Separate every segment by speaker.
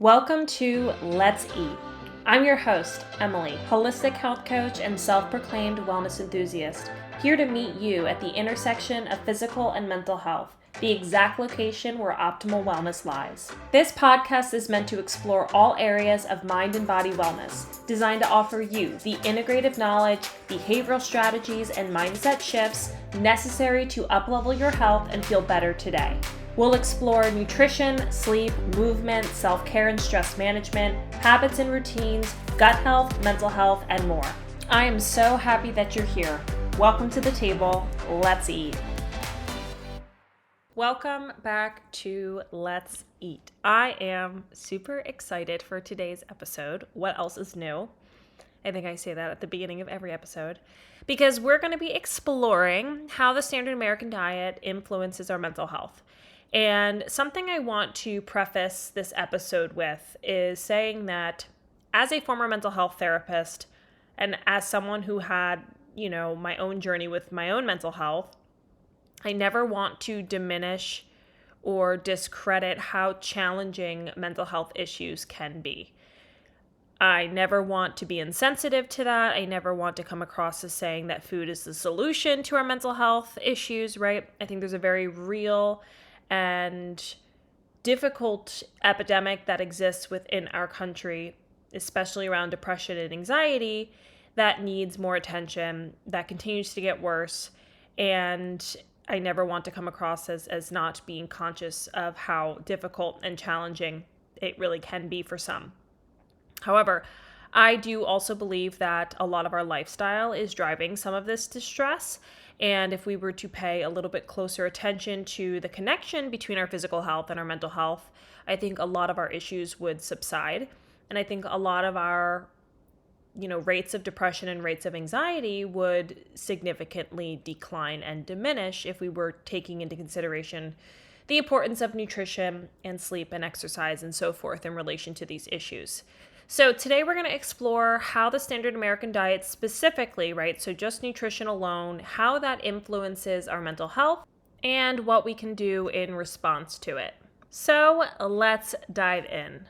Speaker 1: Welcome to Let's Eat. I'm your host, Emily, holistic health coach and self-proclaimed wellness enthusiast, here to meet you at the intersection of physical and mental health, the exact location where optimal wellness lies. This podcast is meant to explore all areas of mind and body wellness, designed to offer you the integrative knowledge, behavioral strategies, and mindset shifts necessary to uplevel your health and feel better today. We'll explore nutrition, sleep, movement, self-care and stress management, habits and routines, gut health, mental health, and more. I am so happy that you're here. Welcome to the table. Let's eat. Welcome back to Let's Eat. I am super excited for today's episode. What else is new? I think I say that at the beginning of every episode, because we're going to be exploring how the standard American diet influences our mental health. And something I want to preface this episode with is saying that as a former mental health therapist and as someone who had, my own journey with my own mental health, I never want to diminish or discredit how challenging mental health issues can be. I never want to be insensitive to that. I never want to come across as saying that food is the solution to our mental health issues, right? I think there's a very real and difficult epidemic that exists within our country, especially around depression and anxiety, that needs more attention, that continues to get worse. And I never want to come across as not being conscious of how difficult and challenging it really can be for some. However, I do also believe that a lot of our lifestyle is driving some of this distress. And if we were to pay a little bit closer attention to the connection between our physical health and our mental health, I think a lot of our issues would subside. And I think a lot of our, rates of depression and rates of anxiety would significantly decline and diminish if we were taking into consideration the importance of nutrition and sleep and exercise and so forth in relation to these issues. So today we're going to explore how the standard American diet specifically, right, so just nutrition alone, how that influences our mental health and what we can do in response to it. So let's dive in.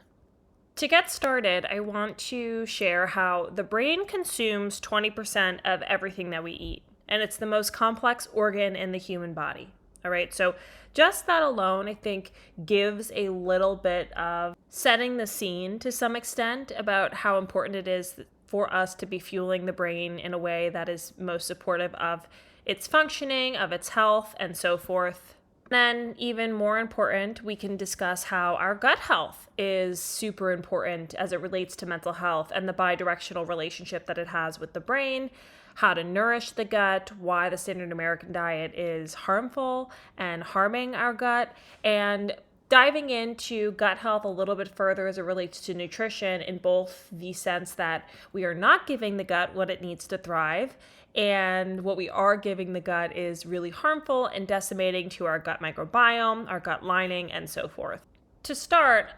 Speaker 1: To get started, I want to share how the brain consumes 20% of everything that we eat, and it's the most complex organ in the human body. All right, so just that alone, I think, gives a little bit of setting the scene to some extent about how important it is for us to be fueling the brain in a way that is most supportive of its functioning, of its health, and so forth. Then, even more important, we can discuss how our gut health is super important as it relates to mental health and the bidirectional relationship that it has with the brain, how to nourish the gut, why the standard American diet is harmful and harming our gut, and diving into gut health a little bit further as it relates to nutrition in both the sense that we are not giving the gut what it needs to thrive, and what we are giving the gut is really harmful and decimating to our gut microbiome, our gut lining, and so forth. To start,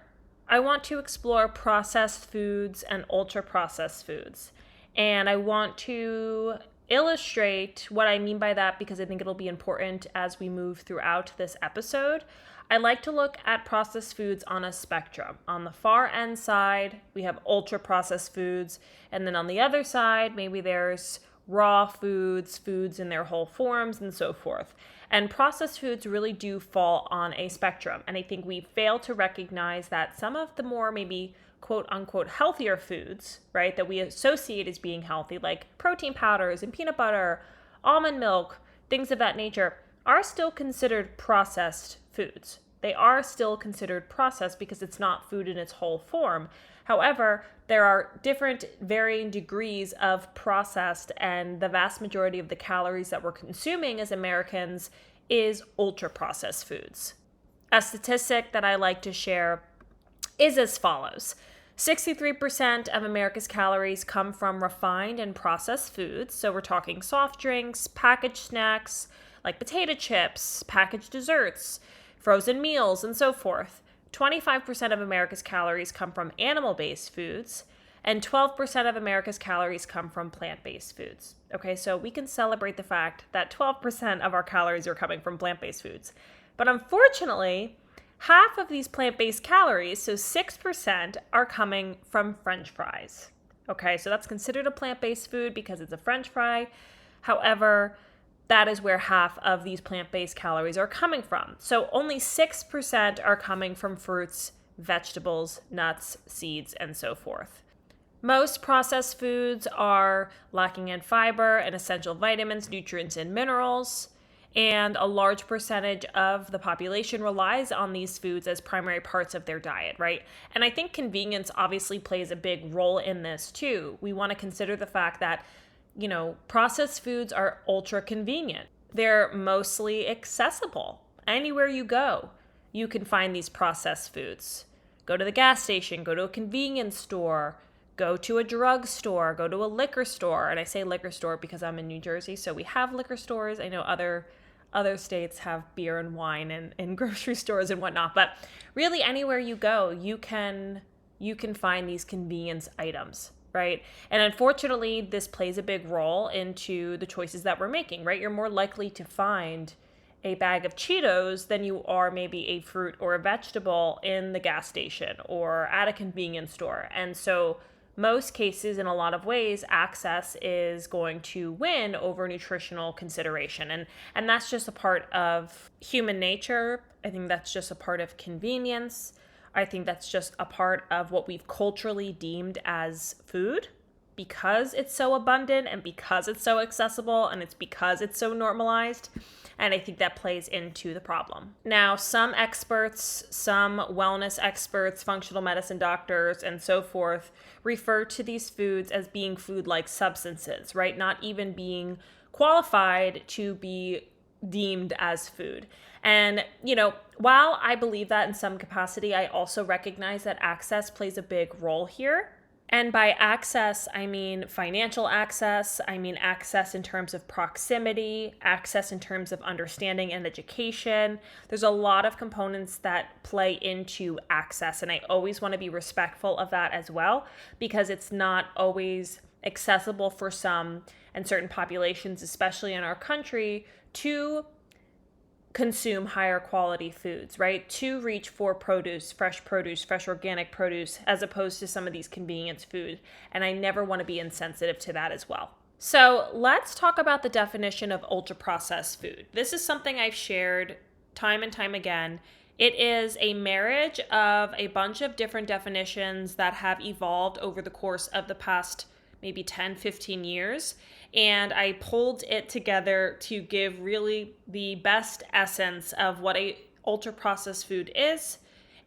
Speaker 1: I want to explore processed foods and ultra-processed foods. And I want to illustrate what I mean by that because I think it'll be important as we move throughout this episode. I like to look at processed foods on a spectrum. On the far end side, we have ultra processed foods. And then on the other side, maybe there's raw foods, foods in their whole forms, and so forth. And processed foods really do fall on a spectrum. And I think we fail to recognize that some of the more maybe quote unquote healthier foods, right, that we associate as being healthy, like protein powders and peanut butter, almond milk, things of that nature, are still considered processed foods. They are still considered processed because it's not food in its whole form. However, there are different varying degrees of processed, and the vast majority of the calories that we're consuming as Americans is ultra-processed foods. A statistic that I like to share is as follows. 63% of America's calories come from refined and processed foods. So we're talking soft drinks, packaged snacks like potato chips, packaged desserts, frozen meals, and so forth. 25% of America's calories come from animal-based foods, and 12% of America's calories come from plant-based foods. Okay, so we can celebrate the fact that 12% of our calories are coming from plant-based foods. But unfortunately, half of these plant-based calories, so 6%, are coming from French fries. Okay, so that's considered a plant-based food because it's a French fry. However, that is where half of these plant-based calories are coming from. So only 6% are coming from fruits, vegetables, nuts, seeds, and so forth. Most processed foods are lacking in fiber and essential vitamins, nutrients, and minerals. And a large percentage of the population relies on these foods as primary parts of their diet, right? And I think convenience obviously plays a big role in this too. We want to consider the fact that processed foods are ultra convenient. They're mostly accessible. Anywhere you go, you can find these processed foods. Go to the gas station, go to a convenience store, go to a drugstore, go to a liquor store. And I say liquor store because I'm in New Jersey, so we have liquor stores. I know other states have beer and wine and grocery stores and whatnot. But really anywhere you go, you can find these convenience items. Right? And unfortunately, this plays a big role into the choices that we're making, right? You're more likely to find a bag of Cheetos than you are maybe a fruit or a vegetable in the gas station or at a convenience store. And so most cases, in a lot of ways, access is going to win over nutritional consideration. And that's just a part of human nature. I think that's just a part of convenience. I think that's just a part of what we've culturally deemed as food because it's so abundant and because it's so accessible and it's because it's so normalized. And I think that plays into the problem. Now, some experts, some wellness experts, functional medicine doctors, and so forth, refer to these foods as being food-like substances, right? Not even being qualified to be deemed as food. And, while I believe that in some capacity, I also recognize that access plays a big role here. And by access, I mean financial access. I mean access in terms of proximity, access in terms of understanding and education. There's a lot of components that play into access. And I always want to be respectful of that as well, because it's not always accessible for some and certain populations, especially in our country, to consume higher quality foods, right? To reach for fresh organic produce, as opposed to some of these convenience food. And I never want to be insensitive to that as well. So let's talk about the definition of ultra-processed food. This is something I've shared time and time again. It is a marriage of a bunch of different definitions that have evolved over the course of the past maybe 10, 15 years. And I pulled it together to give really the best essence of what a ultra-processed food is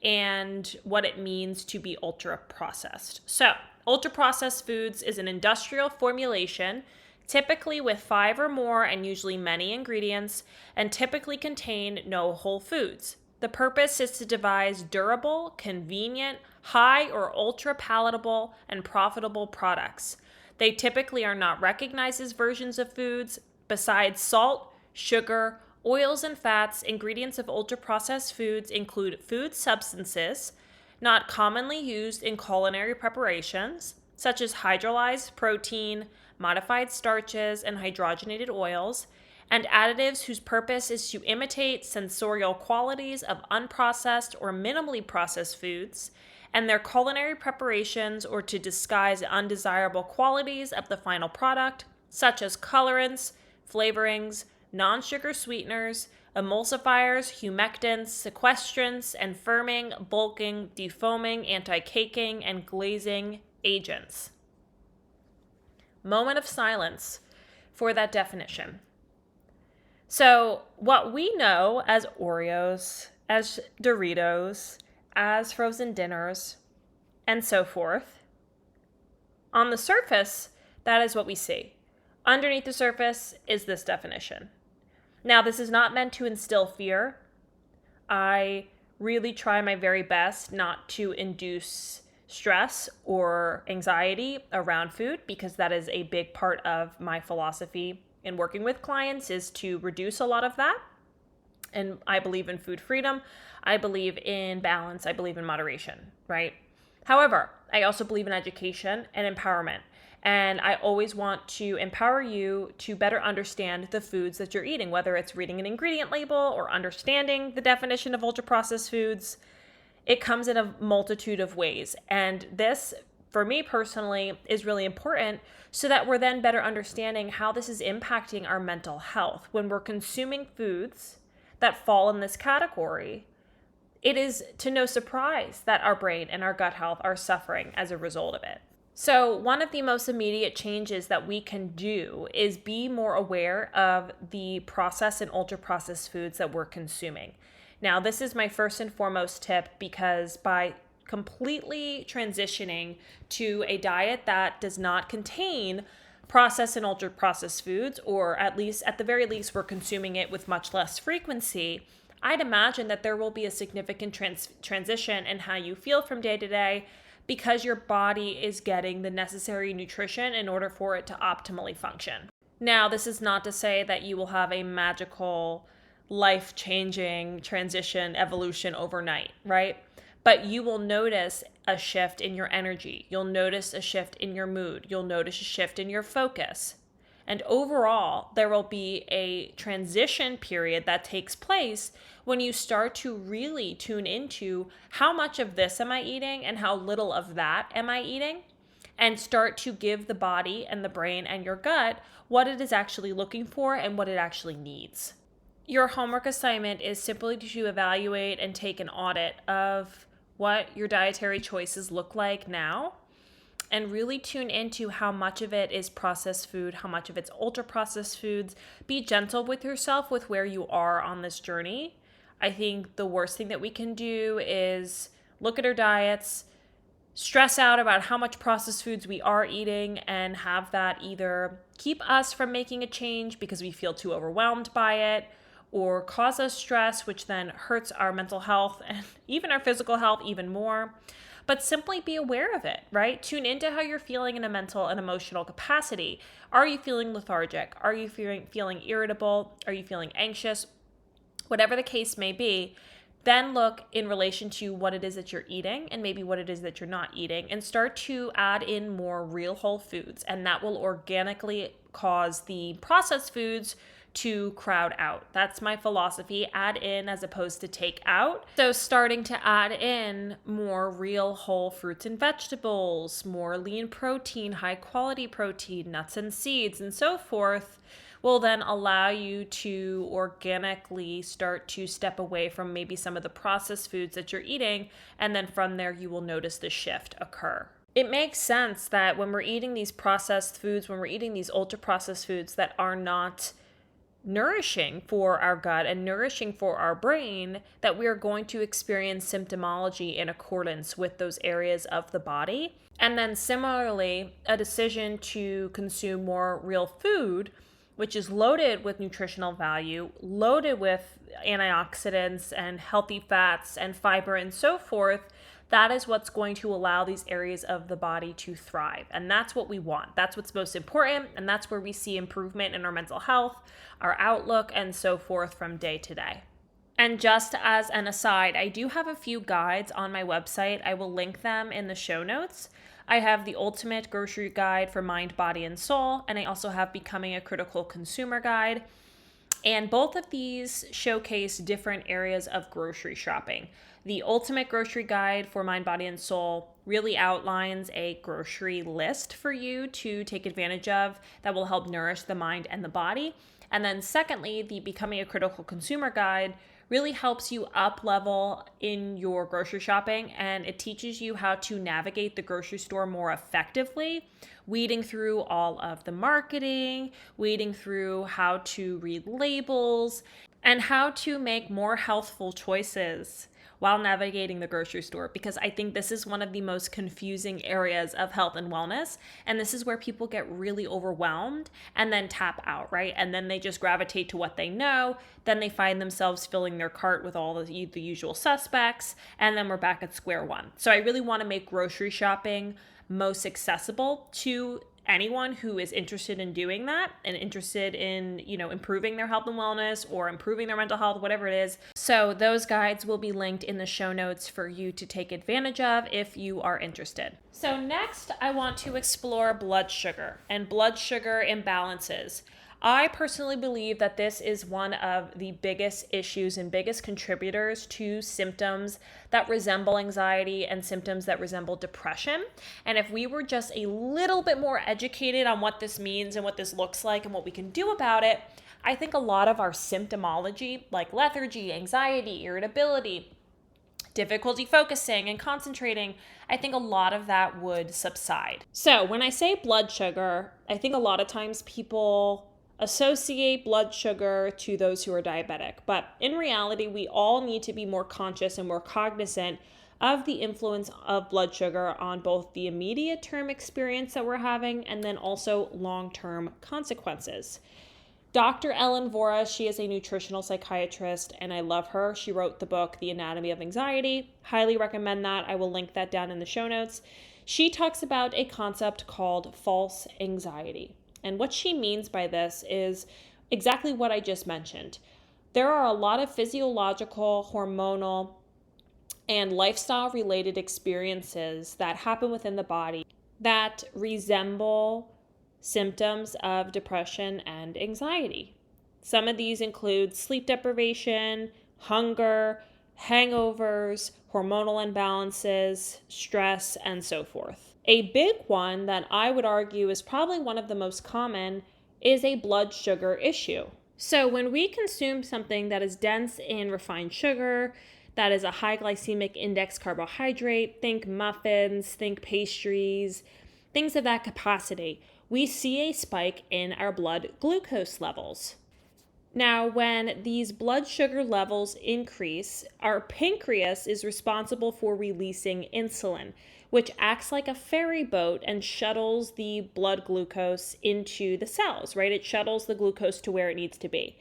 Speaker 1: and what it means to be ultra-processed. So, ultra-processed foods is an industrial formulation, typically with 5 or more and usually many ingredients, and typically contain no whole foods. The purpose is to devise durable, convenient, high or ultra-palatable, and profitable products. They typically are not recognized as versions of foods. Besides salt, sugar, oils, and fats, ingredients of ultra-processed foods include food substances not commonly used in culinary preparations, such as hydrolyzed protein, modified starches, and hydrogenated oils, and additives whose purpose is to imitate sensorial qualities of unprocessed or minimally processed foods, and their culinary preparations or to disguise undesirable qualities of the final product, such as colorants, flavorings, non-sugar sweeteners, emulsifiers, humectants, sequestrants, and firming, bulking, defoaming, anti-caking, and glazing agents. Moment of silence for that definition. So, what we know as Oreos, as Doritos, as frozen dinners, and so forth, on the surface, that is what we see. Underneath the surface is this definition. Now, this is not meant to instill fear. I really try my very best not to induce stress or anxiety around food, because that is a big part of my philosophy in working with clients, is to reduce a lot of that. And I believe in food freedom. I believe in balance. I believe in moderation, right? However, I also believe in education and empowerment. And I always want to empower you to better understand the foods that you're eating, whether it's reading an ingredient label or understanding the definition of ultra processed foods. It comes in a multitude of ways. And this, for me personally, is really important so that we're then better understanding how this is impacting our mental health. When we're consuming foods that fall in this category, it is to no surprise that our brain and our gut health are suffering as a result of it. So one of the most immediate changes that we can do is be more aware of the processed and ultra-processed foods that we're consuming. Now, this is my first and foremost tip, because by completely transitioning to a diet that does not contain processed and ultra-processed foods, or at the very least, we're consuming it with much less frequency, I'd imagine that there will be a significant transition in how you feel from day to day, because your body is getting the necessary nutrition in order for it to optimally function. Now, this is not to say that you will have a magical, life-changing transition, evolution overnight, right? But you will notice a shift in your energy. You'll notice a shift in your mood. You'll notice a shift in your focus. And overall, there will be a transition period that takes place when you start to really tune into how much of this am I eating and how little of that am I eating, and start to give the body and the brain and your gut what it is actually looking for and what it actually needs. Your homework assignment is simply to evaluate and take an audit of what your dietary choices look like now, and really tune into how much of it is processed food, how much of it's ultra processed foods. Be gentle with yourself with where you are on this journey. I think the worst thing that we can do is look at our diets, stress out about how much processed foods we are eating, and have that either keep us from making a change because we feel too overwhelmed by it, or cause us stress, which then hurts our mental health and even our physical health even more. But simply be aware of it, right? Tune into how you're feeling in a mental and emotional capacity. Are you feeling lethargic? Are you feeling irritable? Are you feeling anxious? Whatever the case may be, then look in relation to what it is that you're eating and maybe what it is that you're not eating, and start to add in more real whole foods. And that will organically cause the processed foods to crowd out. That's my philosophy. Add in as opposed to take out. So starting to add in more real whole fruits and vegetables, more lean protein, high quality protein, nuts and seeds, and so forth, will then allow you to organically start to step away from maybe some of the processed foods that you're eating. And then from there, you will notice the shift occur. It makes sense that when we're eating these processed foods, when we're eating these ultra processed foods that are not nourishing for our gut and nourishing for our brain, that we are going to experience symptomology in accordance with those areas of the body. And then similarly, a decision to consume more real food, which is loaded with nutritional value, loaded with antioxidants and healthy fats and fiber and so forth, that is what's going to allow these areas of the body to thrive. And that's what we want. That's what's most important. And that's where we see improvement in our mental health, our outlook, and so forth from day to day. And just as an aside, I do have a few guides on my website. I will link them in the show notes. I have the Ultimate Grocery Guide for Mind, Body, and Soul, and I also have Becoming a Critical Consumer Guide. And both of these showcase different areas of grocery shopping. The Ultimate Grocery Guide for Mind, Body, and Soul really outlines a grocery list for you to take advantage of that will help nourish the mind and the body. And then secondly, the Becoming a Critical Consumer Guide really helps you up level in your grocery shopping, and it teaches you how to navigate the grocery store more effectively, weeding through all of the marketing, weeding through how to read labels, and how to make more healthful choices while navigating the grocery store, because I think this is one of the most confusing areas of health and wellness. And this is where people get really overwhelmed and then tap out, right? And then they just gravitate to what they know. Then they find themselves filling their cart with all the usual suspects. And then we're back at square one. So I really want to make grocery shopping most accessible to anyone who is interested in doing that and interested in, improving their health and wellness or improving their mental health, whatever it is. So those guides will be linked in the show notes for you to take advantage of if you are interested. So next, I want to explore blood sugar and blood sugar imbalances. I personally believe that this is one of the biggest issues and biggest contributors to symptoms that resemble anxiety and symptoms that resemble depression. And if we were just a little bit more educated on what this means and what this looks like and what we can do about it, I think a lot of our symptomology, like lethargy, anxiety, irritability, difficulty focusing and concentrating, I think a lot of that would subside. So when I say blood sugar, I think a lot of times people associate blood sugar to those who are diabetic. But in reality, we all need to be more conscious and more cognizant of the influence of blood sugar on both the immediate term experience that we're having and then also long-term consequences. Dr. Ellen Vora, she is a nutritional psychiatrist, and I love her. She wrote the book, The Anatomy of Anxiety. Highly recommend that. I will link that down in the show notes. She talks about a concept called false anxiety. And what she means by this is exactly what I just mentioned. There are a lot of physiological, hormonal, and lifestyle-related experiences that happen within the body that resemble symptoms of depression and anxiety. Some of these include sleep deprivation, hunger, hangovers, hormonal imbalances, stress, and so forth. A big one that I would argue is probably one of the most common is a blood sugar issue. So when we consume something that is dense in refined sugar, that is a high glycemic index carbohydrate, think muffins, think pastries, things of that capacity, we see a spike in our blood glucose levels. Now, when these blood sugar levels increase, our pancreas is responsible for releasing insulin, which acts like a ferry boat and shuttles the blood glucose into the cells, right? It shuttles the glucose to where it needs to be.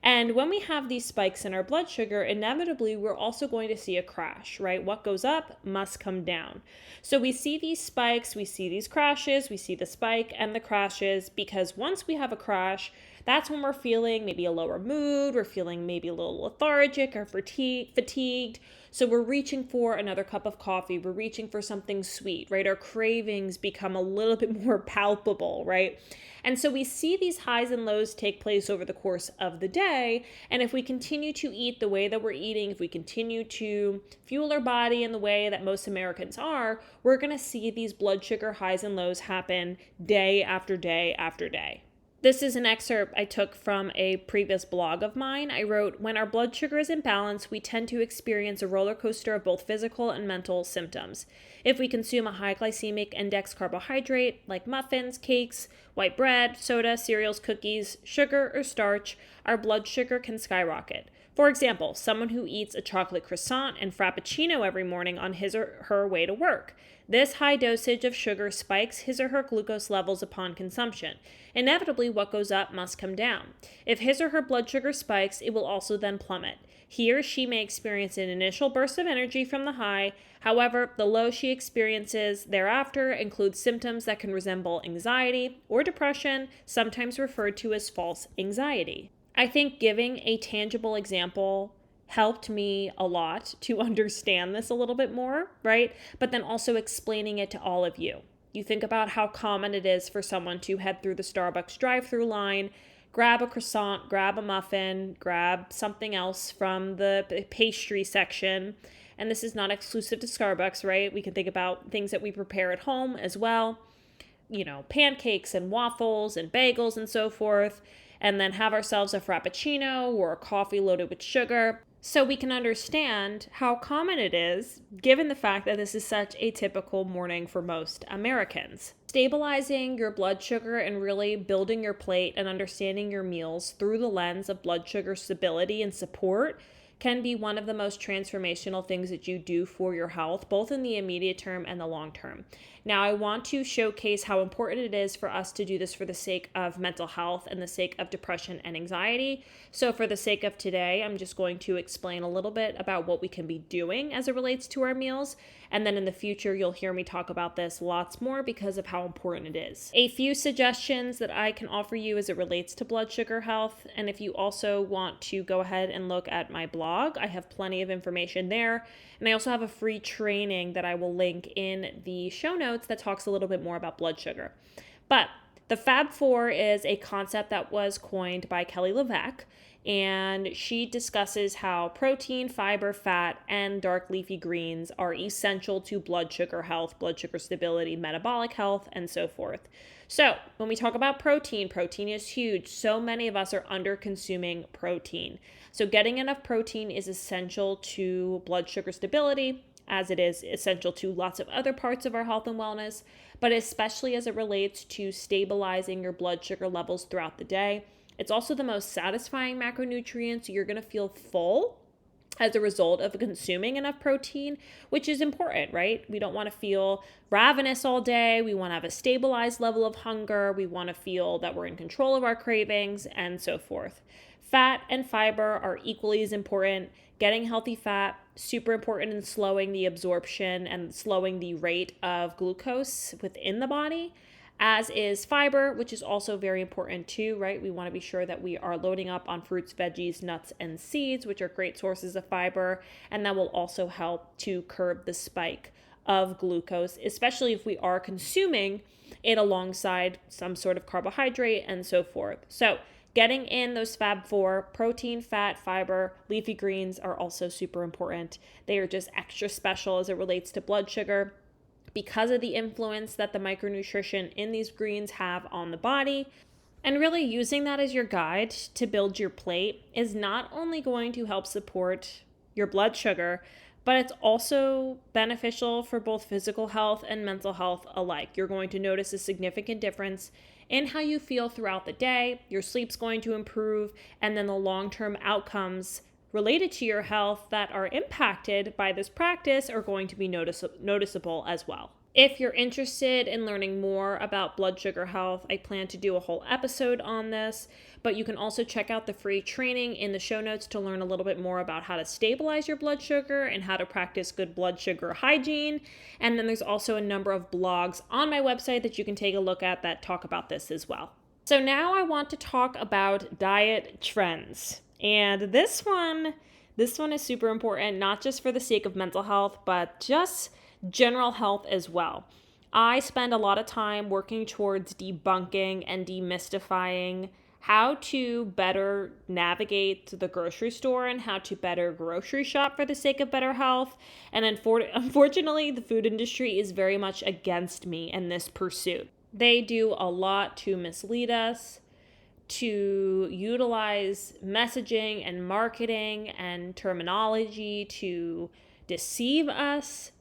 Speaker 1: And when we have these spikes in our blood sugar, inevitably, we're also going to see a crash, right? What goes up must come down. So we see these spikes, we see these crashes, we see the spike and the crashes, because once we have a crash, that's when we're feeling maybe a lower mood, we're feeling maybe a little lethargic or fatigued. So we're reaching for another cup of coffee, we're reaching for something sweet, right? Our cravings become a little bit more palpable, right? And so we see these highs and lows take place over the course of the day. And if we continue to eat the way that we're eating, if we continue to fuel our body in the way that most Americans are, we're going to see these blood sugar highs and lows happen day after day after day. This is an excerpt I took from a previous blog of mine. I wrote, "When our blood sugar is imbalanced, we tend to experience a roller coaster of both physical and mental symptoms. If we consume a high glycemic index carbohydrate, like muffins, cakes, white bread, soda, cereals, cookies, sugar, or starch, our blood sugar can skyrocket. For example, someone who eats a chocolate croissant and frappuccino every morning on his or her way to work. This high dosage of sugar spikes his or her glucose levels upon consumption. Inevitably, what goes up must come down. If his or her blood sugar spikes, it will also then plummet. He or she may experience an initial burst of energy from the high. However, the low she experiences thereafter includes symptoms that can resemble anxiety or depression, sometimes referred to as false anxiety." I think giving a tangible example helped me a lot to understand this a little bit more, right? But then also explaining it to all of you. You think about how common it is for someone to head through the Starbucks drive-through line, grab a croissant, grab a muffin, grab something else from the pastry section. And this is not exclusive to Starbucks, right? We can think about things that we prepare at home as well. Pancakes and waffles and bagels and so forth. And then have ourselves a frappuccino or a coffee loaded with sugar. So we can understand how common it is, given the fact that this is such a typical morning for most Americans. Stabilizing your blood sugar and really building your plate and understanding your meals through the lens of blood sugar stability and support can be one of the most transformational things that you do for your health, both in the immediate term and the long term. Now, I want to showcase how important it is for us to do this for the sake of mental health and the sake of depression and anxiety. So for the sake of today, I'm just going to explain a little bit about what we can be doing as it relates to our meals. And then in the future, you'll hear me talk about this lots more because of how important it is. A few suggestions that I can offer you as it relates to blood sugar health. And if you also want to go ahead and look at my blog, I have plenty of information there. And I also have a free training that I will link in the show notes that talks a little bit more about blood sugar. But the Fab Four is a concept that was coined by Kelly LeVeque, and she discusses how protein, fiber, fat, and dark leafy greens are essential to blood sugar health, blood sugar stability, metabolic health, and so forth. So when we talk about protein, protein is huge. So many of us are under consuming protein. So getting enough protein is essential to blood sugar stability, as it is essential to lots of other parts of our health and wellness, but especially as it relates to stabilizing your blood sugar levels throughout the day. It's also the most satisfying macronutrient, so you're going to feel full as a result of consuming enough protein, which is important, right? We don't want to feel ravenous all day. We want to have a stabilized level of hunger. We want to feel that we're in control of our cravings and so forth. Fat and fiber are equally as important. Getting healthy fat, super important in slowing the absorption and slowing the rate of glucose within the body, as is fiber, which is also very important too, right? We want to be sure that we are loading up on fruits, veggies, nuts, and seeds, which are great sources of fiber, and that will also help to curb the spike of glucose, especially if we are consuming it alongside some sort of carbohydrate and so forth. So getting in those Fab Four, protein, fat, fiber, leafy greens are also super important. They are just extra special as it relates to blood sugar because of the influence that the micronutrition in these greens have on the body. And really using that as your guide to build your plate is not only going to help support your blood sugar, but it's also beneficial for both physical health and mental health alike. You're going to notice a significant difference in how you feel throughout the day. Your sleep's going to improve, and then the long-term outcomes related to your health that are impacted by this practice are going to be noticeable as well. If you're interested in learning more about blood sugar health, I plan to do a whole episode on this, but you can also check out the free training in the show notes to learn a little bit more about how to stabilize your blood sugar and how to practice good blood sugar hygiene. And then there's also a number of blogs on my website that you can take a look at that talk about this as well. So now I want to talk about diet trends. And this one is super important, not just for the sake of mental health, but just general health as well. I spend a lot of time working towards debunking and demystifying how to better navigate the grocery store and how to better grocery shop for the sake of better health. And unfortunately, the food industry is very much against me in this pursuit. They do a lot to mislead us, to utilize messaging and marketing and terminology to deceive us.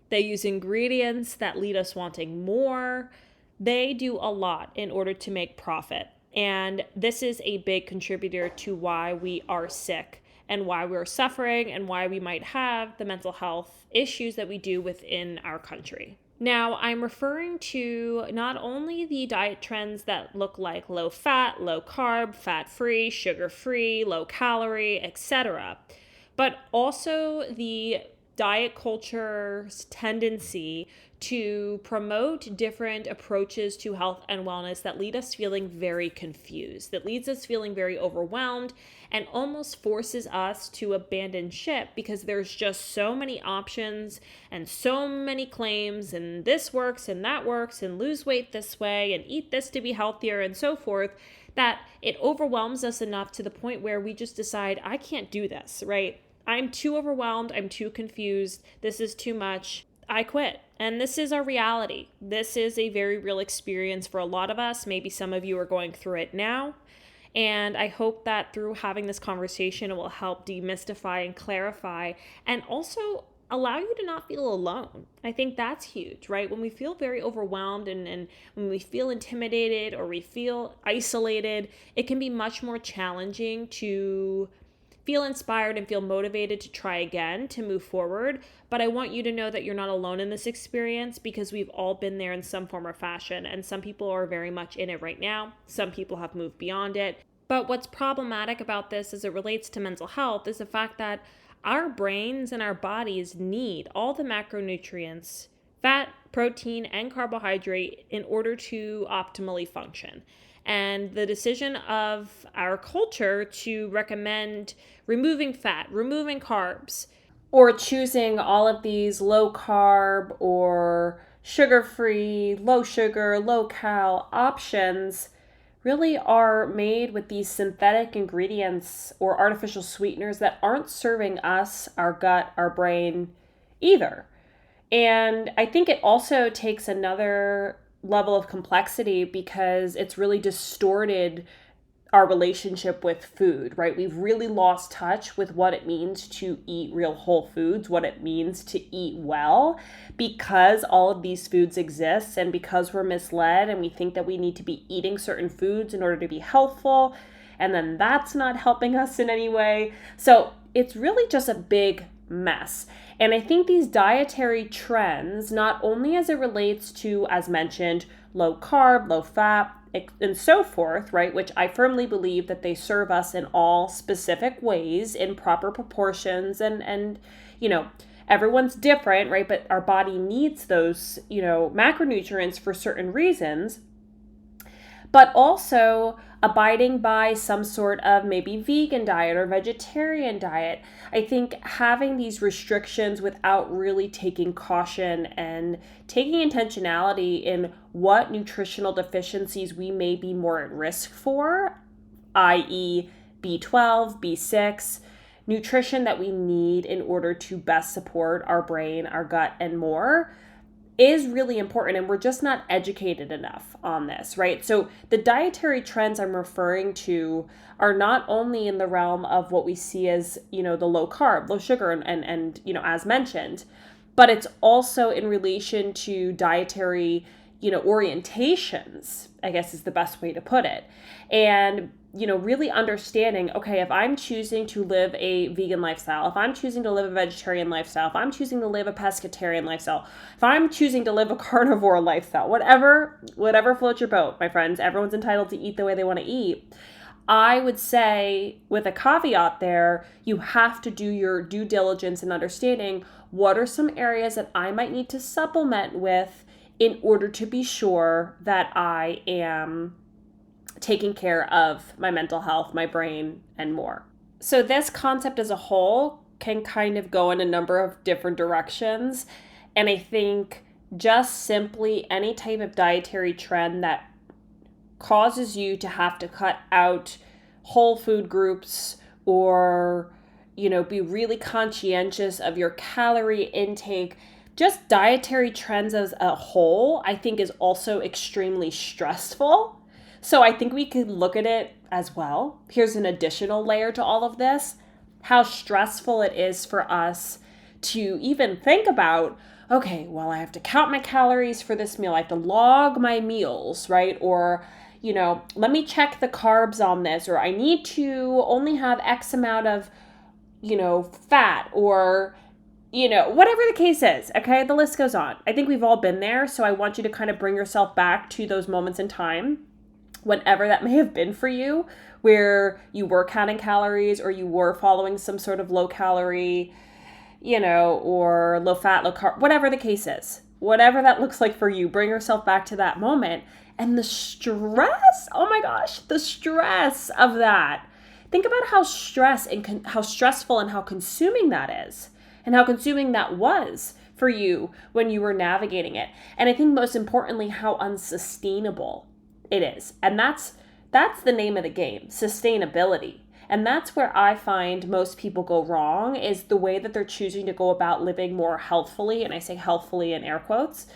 Speaker 1: They use ingredients that lead us wanting more. They do a lot in order to make profit. And this is a big contributor to why we are sick and why we're suffering and why we might have the mental health issues that we do within our country. Now, I'm referring to not only the diet trends that look like low fat, low carb, fat-free, sugar-free, low calorie, etc., but also the diet culture's tendency to promote different approaches to health and wellness that lead us feeling very confused, that leads us feeling very overwhelmed, and almost forces us to abandon ship because there's just so many options and so many claims, and this works and that works, and lose weight this way and eat this to be healthier and so forth, that it overwhelms us enough to the point where we just decide, I can't do this, right? I'm too overwhelmed. I'm too confused. This is too much. I quit. And this is our reality. This is a very real experience for a lot of us. Maybe some of you are going through it now. And I hope that through having this conversation, it will help demystify and clarify and also allow you to not feel alone. I think that's huge, right? When we feel very overwhelmed and when we feel intimidated or we feel isolated, it can be much more challenging to feel inspired and feel motivated to try again, to move forward. But I want you to know that you're not alone in this experience, because we've all been there in some form or fashion. And some people are very much in it right now. Some people have moved beyond it. But what's problematic about this as it relates to mental health is the fact that our brains and our bodies need all the macronutrients, fat, protein, and carbohydrate in order to optimally function. And the decision of our culture to recommend removing fat, removing carbs, or choosing all of these low carb or sugar-free, low sugar, low cal options really are made with these synthetic ingredients or artificial sweeteners that aren't serving us, our gut, our brain either. And I think it also takes another level of complexity because it's really distorted our relationship with food, right? We've really lost touch with what it means to eat real whole foods, what it means to eat well, because all of these foods exist and because we're misled and we think that we need to be eating certain foods in order to be healthful, and then that's not helping us in any way. So it's really just a big mess. And I think these dietary trends, not only as it relates to, as mentioned, low carb, low fat, and so forth, right, which I firmly believe that they serve us in all specific ways in proper proportions, and everyone's different, right, but our body needs those, macronutrients for certain reasons, but also abiding by some sort of maybe vegan diet or vegetarian diet. I think having these restrictions without really taking caution and taking intentionality in what nutritional deficiencies we may be more at risk for, i.e. B12, B6, nutrition that we need in order to best support our brain, our gut, and more, is really important, and we're just not educated enough on this, right? So the dietary trends I'm referring to are not only in the realm of what we see as, the low carb, low sugar, and as mentioned, but it's also in relation to dietary, orientations, I guess is the best way to put it. And really understanding, okay, if I'm choosing to live a vegan lifestyle, if I'm choosing to live a vegetarian lifestyle, if I'm choosing to live a pescatarian lifestyle, if I'm choosing to live a carnivore lifestyle, whatever floats your boat, my friends, everyone's entitled to eat the way they want to eat. I would say, with a caveat there, you have to do your due diligence in understanding what are some areas that I might need to supplement with in order to be sure that I am taking care of my mental health, my brain, and more. So this concept as a whole can kind of go in a number of different directions. And I think just simply any type of dietary trend that causes you to have to cut out whole food groups or, be really conscientious of your calorie intake, just dietary trends as a whole, I think is also extremely stressful. So I think we could look at it as well. Here's an additional layer to all of this, how stressful it is for us to even think about, okay, well, I have to count my calories for this meal. I have to log my meals, right? Or, let me check the carbs on this, or I need to only have X amount of, fat, or, whatever the case is, okay? The list goes on. I think we've all been there. So I want you to kind of bring yourself back to those moments in time, whenever that may have been for you, where you were counting calories or you were following some sort of low calorie, or low fat, low carb, whatever the case is, whatever that looks like for you, bring yourself back to that moment. And the stress, oh my gosh, the stress of that. Think about how how stressful and how consuming that is, and how consuming that was for you when you were navigating it. And I think most importantly, how unsustainable it is. And that's the name of the game, sustainability. And that's where I find most people go wrong, is the way that they're choosing to go about living more healthfully, and I say healthfully in air quotes,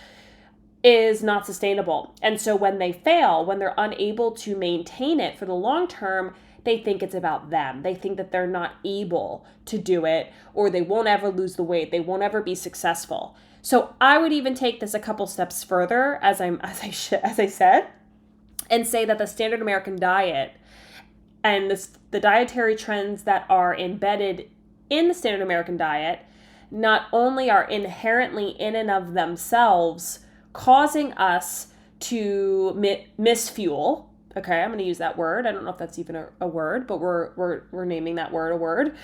Speaker 1: is not sustainable. And so when they fail, when they're unable to maintain it for the long term, they think it's about them. They think that they're not able to do it, or they won't ever lose the weight. They won't ever be successful. So I would even take this a couple steps further, as I said, and say that the standard American diet and the dietary trends that are embedded in the standard American diet not only are inherently in and of themselves causing us to miss fuel. Okay, I'm going to use that word. I don't know if that's even a word, but we're naming that word a word.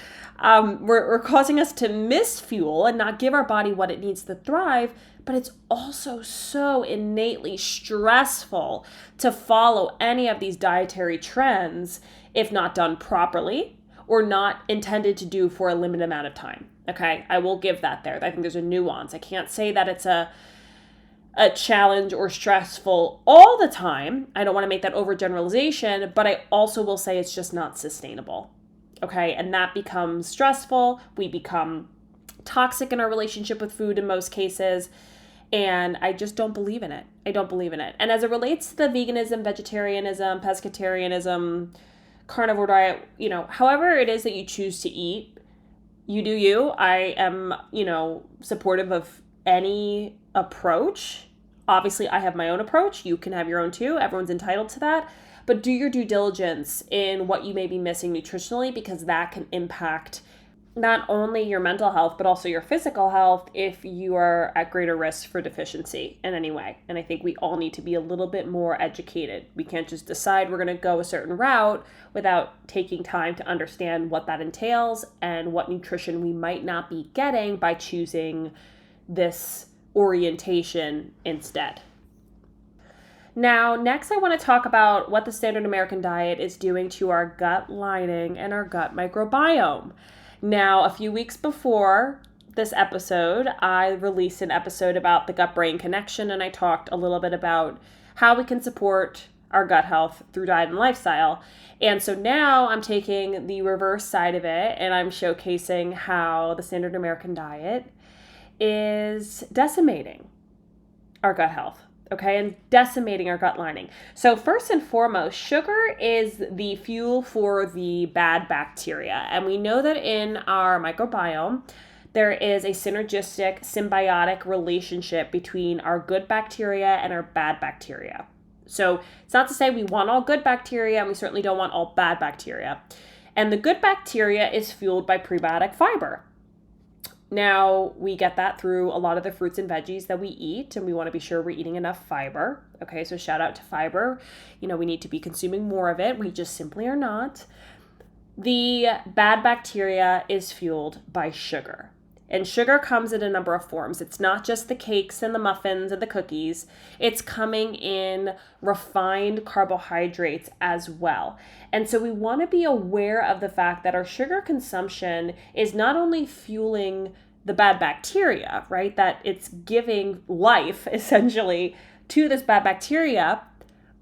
Speaker 1: We're causing us to miss fuel and not give our body what it needs to thrive. But it's also so innately stressful to follow any of these dietary trends if not done properly or not intended to do for a limited amount of time. Okay, I will give that there. I think there's a nuance. I can't say that it's a challenge or stressful all the time. I don't want to make that overgeneralization, but I also will say it's just not sustainable. Okay, and that becomes stressful. We become toxic in our relationship with food in most cases, and I just don't believe in it. I don't believe in it. And as it relates to the veganism, vegetarianism, pescatarianism, carnivore diet, however it is that you choose to eat, you do you. I am, supportive of any approach. Obviously, I have my own approach. You can have your own too. Everyone's entitled to that. But do your due diligence in what you may be missing nutritionally, because that can impact not only your mental health, but also your physical health if you are at greater risk for deficiency in any way. And I think we all need to be a little bit more educated. We can't just decide we're going to go a certain route without taking time to understand what that entails and what nutrition we might not be getting by choosing this orientation instead. Now, next I want to talk about what the standard American diet is doing to our gut lining and our gut microbiome. Now, a few weeks before this episode, I released an episode about the gut-brain connection, and I talked a little bit about how we can support our gut health through diet and lifestyle. And so now I'm taking the reverse side of it, and I'm showcasing how the standard American diet is decimating our gut health. Okay, and decimating our gut lining. So first and foremost, sugar is the fuel for the bad bacteria. And we know that in our microbiome, there is a synergistic, symbiotic relationship between our good bacteria and our bad bacteria. So it's not to say we want all good bacteria, and we certainly don't want all bad bacteria. And the good bacteria is fueled by prebiotic fiber. Now, we get that through a lot of the fruits and veggies that we eat, and we want to be sure we're eating enough fiber. Okay, so shout out to fiber. We need to be consuming more of it. We just simply are not. The bad bacteria is fueled by sugar. And sugar comes in a number of forms. It's not just the cakes and the muffins and the cookies. It's coming in refined carbohydrates as well. And so we want to be aware of the fact that our sugar consumption is not only fueling the bad bacteria, right? That it's giving life essentially to this bad bacteria,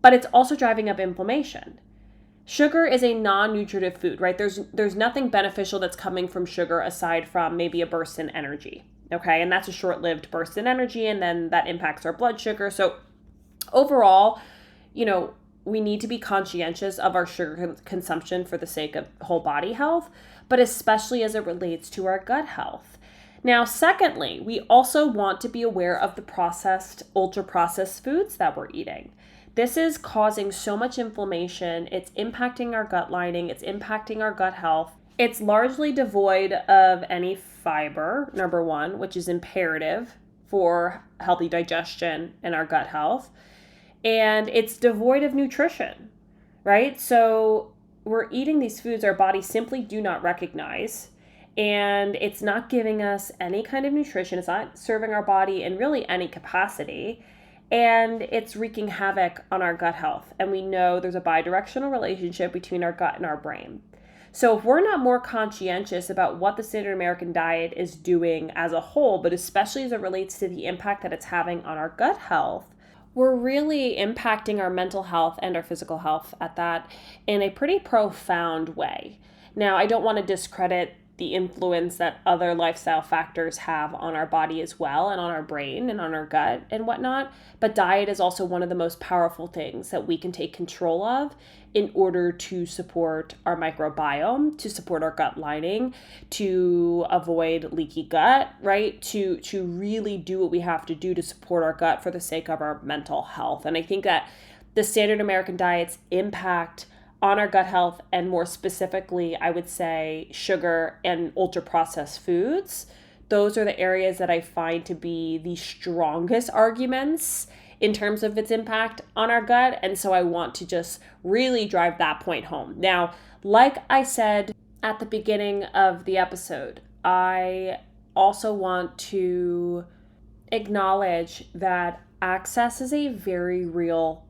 Speaker 1: but it's also driving up inflammation. Sugar is a non-nutritive food, right? There's nothing beneficial that's coming from sugar aside from maybe a burst in energy, okay? And that's a short-lived burst in energy, and then that impacts our blood sugar. So overall, we need to be conscientious of our sugar consumption for the sake of whole body health, but especially as it relates to our gut health. Now, secondly, we also want to be aware of the processed, ultra-processed foods that we're eating. This is causing so much inflammation. It's impacting our gut lining. It's impacting our gut health. It's largely devoid of any fiber, number one, which is imperative for healthy digestion and our gut health. And it's devoid of nutrition, right? So we're eating these foods our bodies simply do not recognize. And it's not giving us any kind of nutrition. It's not serving our body in really any capacity. And it's wreaking havoc on our gut health. And we know there's a bidirectional relationship between our gut and our brain. So if we're not more conscientious about what the standard American diet is doing as a whole, but especially as it relates to the impact that it's having on our gut health, we're really impacting our mental health and our physical health at that in a pretty profound way. Now, I don't want to discredit the influence that other lifestyle factors have on our body as well, and on our brain and on our gut and whatnot. But diet is also one of the most powerful things that we can take control of in order to support our microbiome, to support our gut lining, to avoid leaky gut, right? To really do what we have to do to support our gut for the sake of our mental health. And I think that the standard American diet's impact on our gut health, and more specifically, I would say sugar and ultra processed foods. Those are the areas that I find to be the strongest arguments in terms of its impact on our gut. And so I want to just really drive that point home. Now, like I said at the beginning of the episode, I also want to acknowledge that access is a very real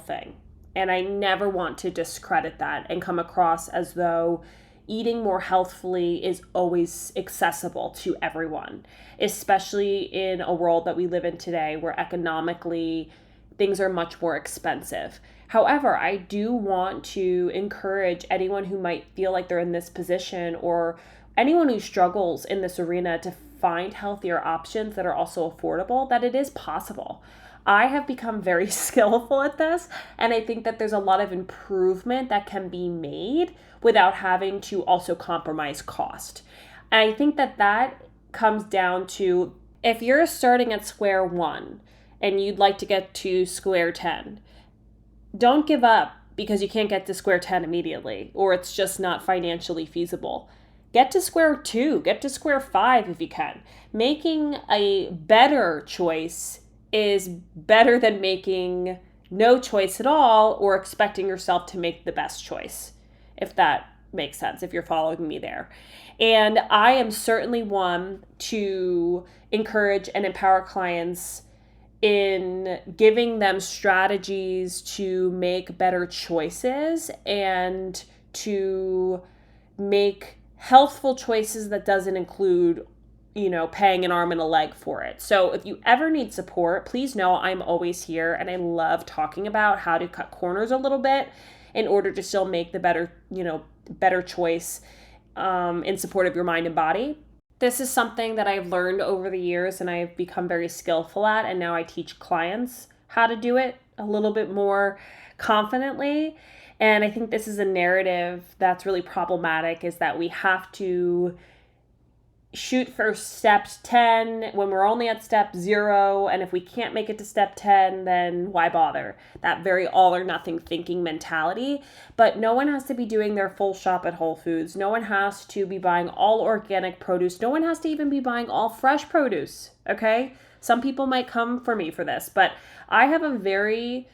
Speaker 1: thing. And I never want to discredit that and come across as though eating more healthfully is always accessible to everyone, especially in a world that we live in today where economically things are much more expensive. However, I do want to encourage anyone who might feel like they're in this position, or anyone who struggles in this arena, to find healthier options that are also affordable, that it is possible. I have become very skillful at this, and I think that there's a lot of improvement that can be made without having to also compromise cost. And I think that that comes down to, if you're starting at square one and you'd like to get to square 10, don't give up because you can't get to square 10 immediately, or it's just not financially feasible. Get to square 2, get to square 5 if you can. Making a better choice is better than making no choice at all or expecting yourself to make the best choice, if that makes sense, if you're following me there. And I am certainly one to encourage and empower clients in giving them strategies to make better choices and to make healthful choices that doesn't include paying an arm and a leg for it. So if you ever need support, please know I'm always here, and I love talking about how to cut corners a little bit in order to still make the better choice in support of your mind and body. This is something that I've learned over the years and I've become very skillful at, and now I teach clients how to do it a little bit more confidently. And I think this is a narrative that's really problematic, is that we have to shoot for step 10 when we're only at step 0, and if we can't make it to step 10, then why bother? That very all or nothing thinking mentality. But no one has to be doing their full shop at Whole Foods. No one has to be buying all organic produce. No one has to even be buying all fresh produce, okay? Some people might come for me for this, but I have a very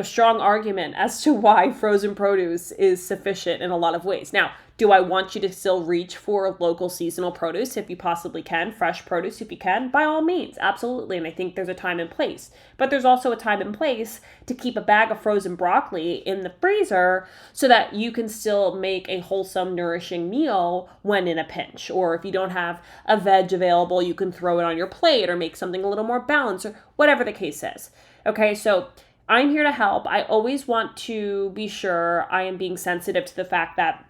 Speaker 1: strong argument as to why frozen produce is sufficient in a lot of ways. Now, do I want you to still reach for local seasonal produce if you possibly can, fresh produce if you can? By all means, absolutely. And I think there's a time and place. But there's also a time and place to keep a bag of frozen broccoli in the freezer so that you can still make a wholesome, nourishing meal when in a pinch. Or if you don't have a veg available, you can throw it on your plate or make something a little more balanced, or whatever the case is. Okay, so I'm here to help. I always want to be sure I am being sensitive to the fact that,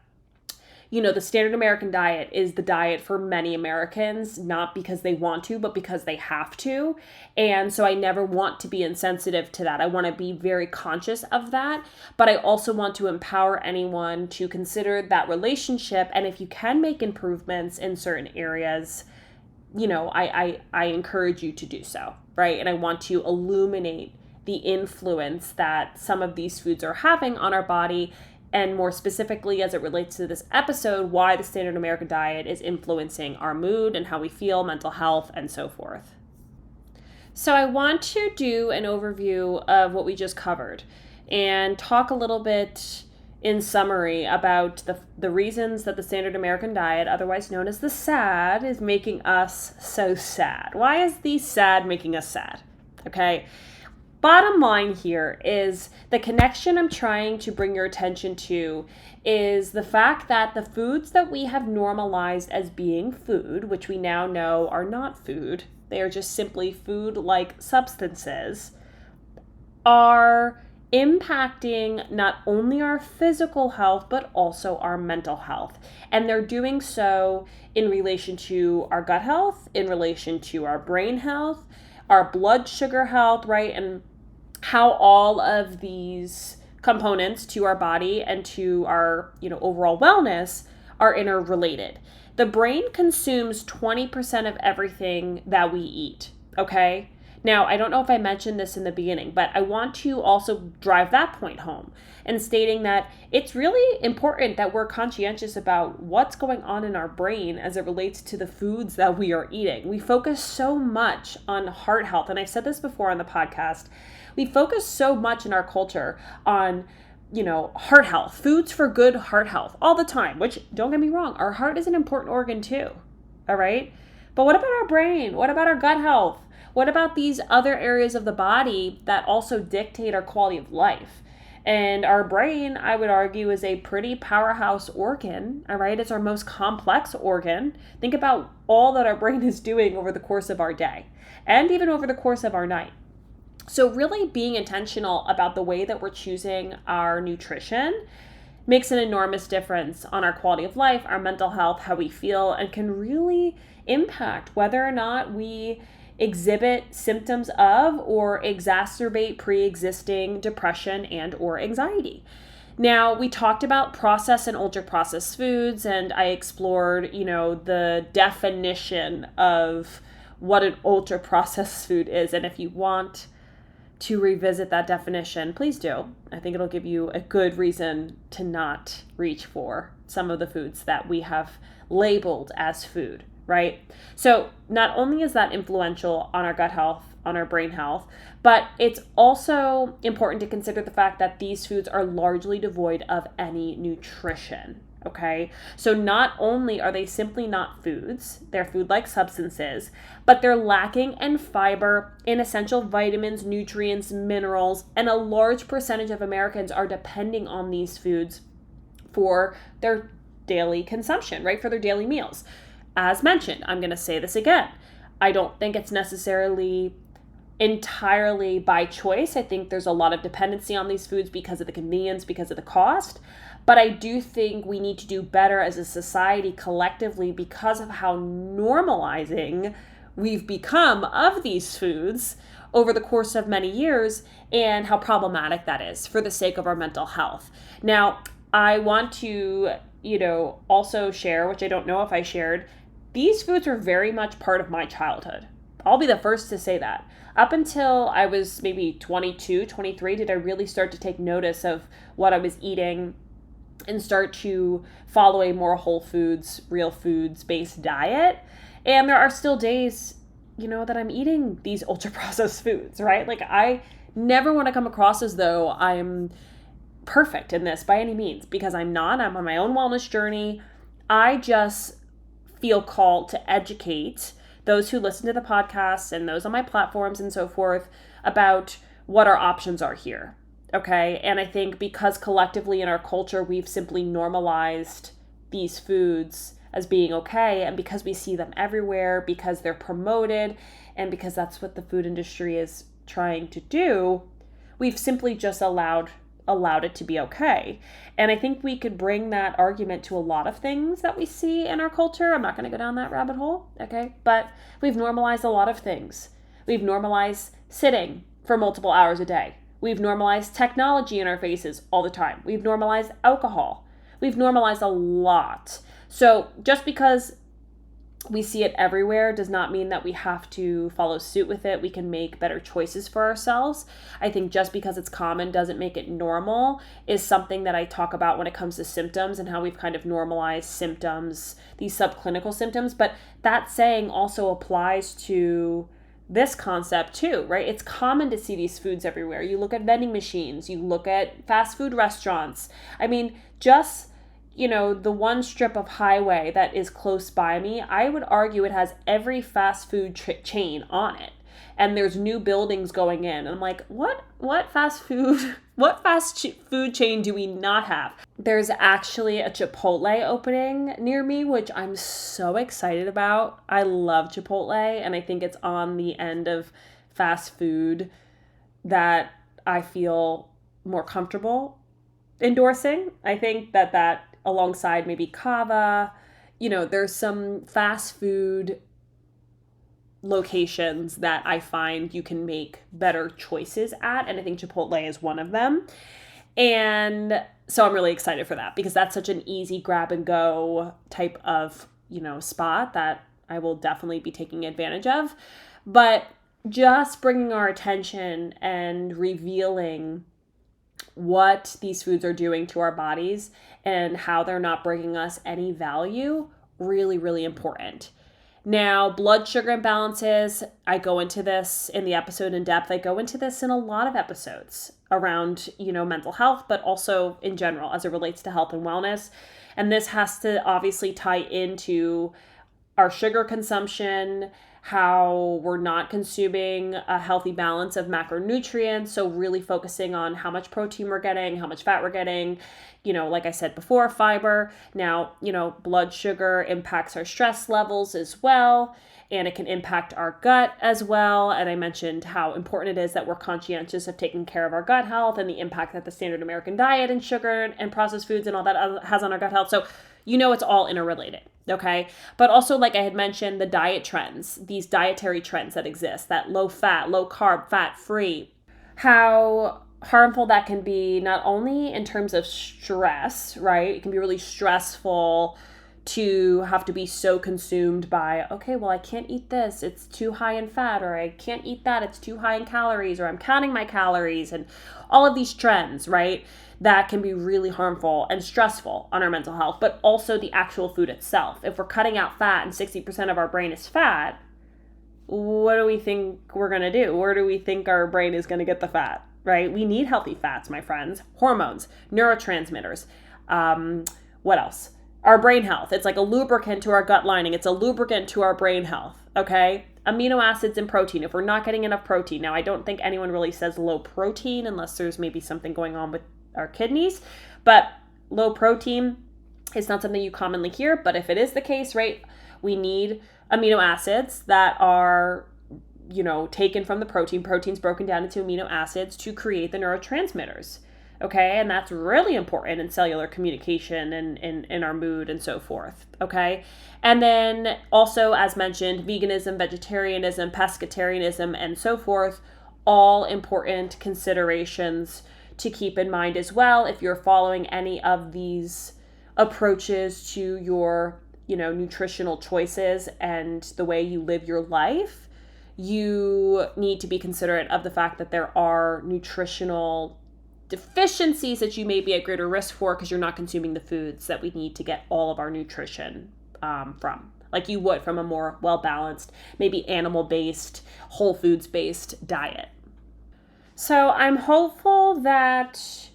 Speaker 1: the standard American diet is the diet for many Americans, not because they want to, but because they have to. And so I never want to be insensitive to that. I want to be very conscious of that, but I also want to empower anyone to consider that relationship. And if you can make improvements in certain areas, I encourage you to do so, right? And I want to illuminate the influence that some of these foods are having on our body, and more specifically as it relates to this episode, why the standard American diet is influencing our mood and how we feel, mental health, and so forth. So I want to do an overview of what we just covered and talk a little bit in summary about the reasons that the standard American diet, otherwise known as the SAD, is making us so sad. Why is the SAD making us sad? Okay. Bottom line here is the connection I'm trying to bring your attention to is the fact that the foods that we have normalized as being food, which we now know are not food, they are just simply food-like substances, are impacting not only our physical health, but also our mental health. And they're doing so in relation to our gut health, in relation to our brain health, our blood sugar health, right? And how all of these components to our body and to our, overall wellness are interrelated. The brain consumes 20% of everything that we eat, okay? Now, I don't know if I mentioned this in the beginning, but I want to also drive that point home and stating that it's really important that we're conscientious about what's going on in our brain as it relates to the foods that we are eating. We focus so much on heart health, and I've said this before on the podcast. We focus so much in our culture on heart health, foods for good heart health all the time, which don't get me wrong, our heart is an important organ too. All right. But what about our brain? What about our gut health? What about these other areas of the body that also dictate our quality of life? And our brain, I would argue, is a pretty powerhouse organ. All right. It's our most complex organ. Think about all that our brain is doing over the course of our day and even over the course of our night. So really being intentional about the way that we're choosing our nutrition makes an enormous difference on our quality of life, our mental health, how we feel, and can really impact whether or not we exhibit symptoms of or exacerbate pre-existing depression and or anxiety. Now, we talked about processed and ultra-processed foods, and I explored, the definition of what an ultra-processed food is. And if you want to revisit that definition, please do. I think it'll give you a good reason to not reach for some of the foods that we have labeled as food, right? So not only is that influential on our gut health, on our brain health, but it's also important to consider the fact that these foods are largely devoid of any nutrition. Okay, so not only are they simply not foods, they're food-like substances, but they're lacking in fiber, in essential vitamins, nutrients, minerals, and a large percentage of Americans are depending on these foods for their daily consumption, right? For their daily meals. As mentioned, I'm going to say this again. I don't think it's necessarily entirely by choice. I think there's a lot of dependency on these foods because of the convenience, because of the cost. But I do think we need to do better as a society collectively because of how normalizing we've become of these foods over the course of many years and how problematic that is for the sake of our mental health. Now, I want to, also share, which I don't know if I shared, these foods were very much part of my childhood. I'll be the first to say that. Up until I was maybe 22, 23, did I really start to take notice of what I was eating and start to follow a more whole foods, real foods based diet. And there are still days, that I'm eating these ultra processed foods, right? Like I never want to come across as though I'm perfect in this by any means, because I'm not. I'm on my own wellness journey. I just feel called to educate those who listen to the podcast and those on my platforms and so forth about what our options are here. Okay. And I think because collectively in our culture, we've simply normalized these foods as being okay. And because we see them everywhere, because they're promoted, and because that's what the food industry is trying to do, we've simply just allowed it to be okay. And I think we could bring that argument to a lot of things that we see in our culture. I'm not going to go down that rabbit hole. Okay. But we've normalized a lot of things. We've normalized sitting for multiple hours a day. We've normalized technology in our faces all the time. We've normalized alcohol. We've normalized a lot. So just because we see it everywhere does not mean that we have to follow suit with it. We can make better choices for ourselves. I think just because it's common doesn't make it normal is something that I talk about when it comes to symptoms and how we've kind of normalized symptoms, these subclinical symptoms. But that saying also applies to this concept too, right? It's common to see these foods everywhere. You look at vending machines, you look at fast food restaurants. I mean, just, the one strip of highway that is close by me, I would argue it has every fast food chain on it. And there's new buildings going in. And I'm like, what fast food chain do we not have? There's actually a Chipotle opening near me, which I'm so excited about. I love Chipotle, and I think it's on the end of fast food that I feel more comfortable endorsing. I think that alongside maybe Kava, there's some fast food locations that I find you can make better choices at. And I think Chipotle is one of them. And so I'm really excited for that because that's such an easy grab and go type of, spot that I will definitely be taking advantage of. But just bringing our attention and revealing what these foods are doing to our bodies and how they're not bringing us any value, really, really important. Now, blood sugar imbalances, I go into this in the episode in depth. I go into this in a lot of episodes around, mental health, but also in general as it relates to health and wellness. And this has to obviously tie into our sugar consumption, how we're not consuming a healthy balance of macronutrients. So, really focusing on how much protein we're getting, how much fat we're getting, like I said before, fiber. Now, blood sugar impacts our stress levels as well, and it can impact our gut as well. And I mentioned how important it is that we're conscientious of taking care of our gut health and the impact that the standard American diet and sugar and processed foods and all that has on our gut health. So, it's all interrelated. Okay. But also, like I had mentioned, the diet trends, these dietary trends that exist, that low fat, low carb, fat free, how harmful that can be, not only in terms of stress, right? It can be really stressful to have to be so consumed by, okay, well, I can't eat this, it's too high in fat, or I can't eat that, it's too high in calories, or I'm counting my calories, and all of these trends, right? That can be really harmful and stressful on our mental health, but also the actual food itself. If we're cutting out fat and 60% of our brain is fat, what do we think we're going to do? Where do we think our brain is going to get the fat, right? We need healthy fats, my friends. Hormones, neurotransmitters. What else? Our brain health. It's like a lubricant to our gut lining. It's a lubricant to our brain health, okay? Amino acids and protein. If we're not getting enough protein. Now, I don't think anyone really says low protein unless there's maybe something going on with our kidneys, but low protein is not something you commonly hear. But if it is the case, right, we need amino acids that are, taken from the protein. Protein's broken down into amino acids to create the neurotransmitters. Okay, and that's really important in cellular communication and in our mood and so forth. Okay, and then also, as mentioned, veganism, vegetarianism, pescatarianism, and so forth, all important considerations to keep in mind as well if you're following any of these approaches to your, nutritional choices and the way you live your life. You need to be considerate of the fact that there are nutritional deficiencies that you may be at greater risk for because you're not consuming the foods that we need to get all of our nutrition from, like you would from a more well-balanced, maybe animal-based, whole foods-based diet. So I'm hopeful that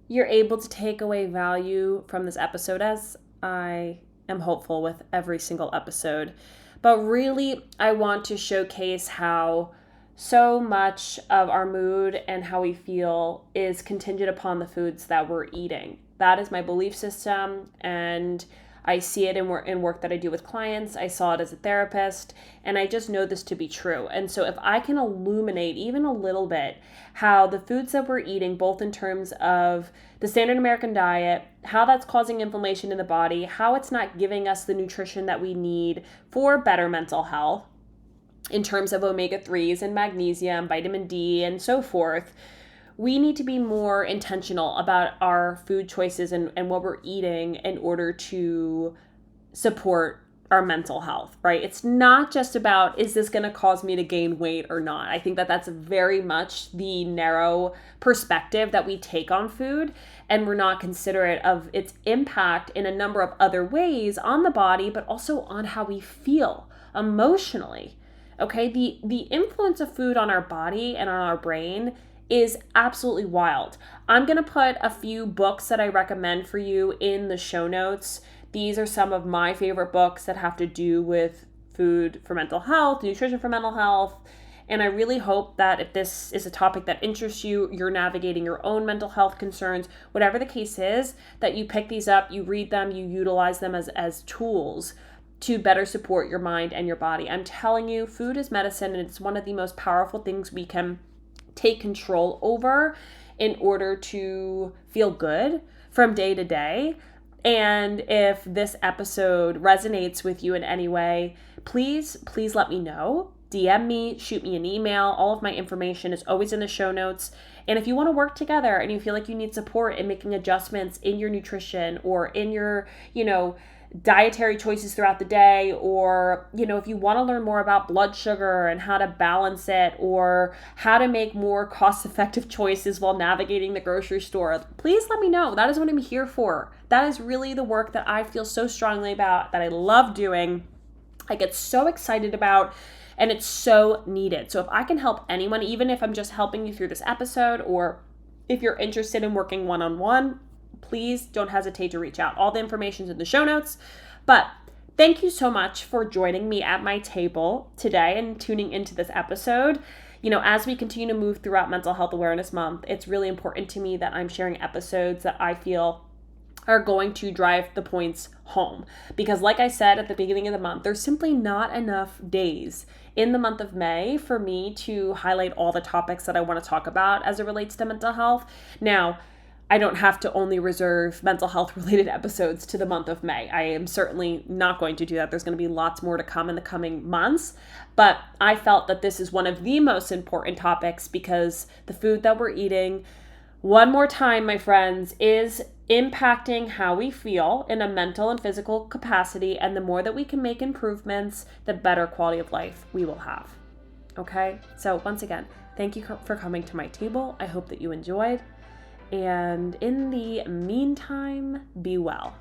Speaker 1: you're able to take away value from this episode, as I am hopeful with every single episode. But really, I want to showcase how so much of our mood and how we feel is contingent upon the foods that we're eating. That is my belief system, and I see it in work that I do with clients. I saw it as a therapist, and I just know this to be true. And so if I can illuminate even a little bit how the foods that we're eating, both in terms of the standard American diet, how that's causing inflammation in the body, how it's not giving us the nutrition that we need for better mental health in terms of omega-3s and magnesium, vitamin D, and so forth, we need to be more intentional about our food choices and what we're eating in order to support our mental health, right? It's not just about, is this going to cause me to gain weight or not? I think that that's very much the narrow perspective that we take on food, and we're not considerate of its impact in a number of other ways on the body, but also on how we feel emotionally. Okay, the influence of food on our body and on our brain is absolutely wild. I'm going to put a few books that I recommend for you in the show notes. These are some of my favorite books that have to do with food for mental health, nutrition for mental health. And I really hope that if this is a topic that interests you, you're navigating your own mental health concerns, whatever the case is, that you pick these up, you read them, you utilize them as tools to better support your mind and your body. I'm telling you, food is medicine, and it's one of the most powerful things we can take control over in order to feel good from day to day. And if this episode resonates with you in any way, please let me know. DM me, shoot me an email. All of my information is always in the show notes. And if you want to work together and you feel like you need support in making adjustments in your nutrition or in your, dietary choices throughout the day, or, if you want to learn more about blood sugar and how to balance it, or how to make more cost-effective choices while navigating the grocery store, please let me know. That is what I'm here for. That is really the work that I feel so strongly about, that I love doing, I get so excited about, and it's so needed. So if I can help anyone, even if I'm just helping you through this episode, or if you're interested in working one-on-one, please don't hesitate to reach out. All the information is in the show notes. But thank you so much for joining me at my table today and tuning into this episode. As we continue to move throughout Mental Health Awareness Month, it's really important to me that I'm sharing episodes that I feel are going to drive the points home. Because like I said at the beginning of the month, there's simply not enough days in the month of May for me to highlight all the topics that I want to talk about as it relates to mental health. Now, I don't have to only reserve mental health related episodes to the month of May. I am certainly not going to do that. There's going to be lots more to come in the coming months. But I felt that this is one of the most important topics because the food that we're eating, one more time, my friends, is impacting how we feel in a mental and physical capacity. And the more that we can make improvements, the better quality of life we will have. Okay? So once again, thank you for coming to my table. I hope that you enjoyed. And in the meantime, be well.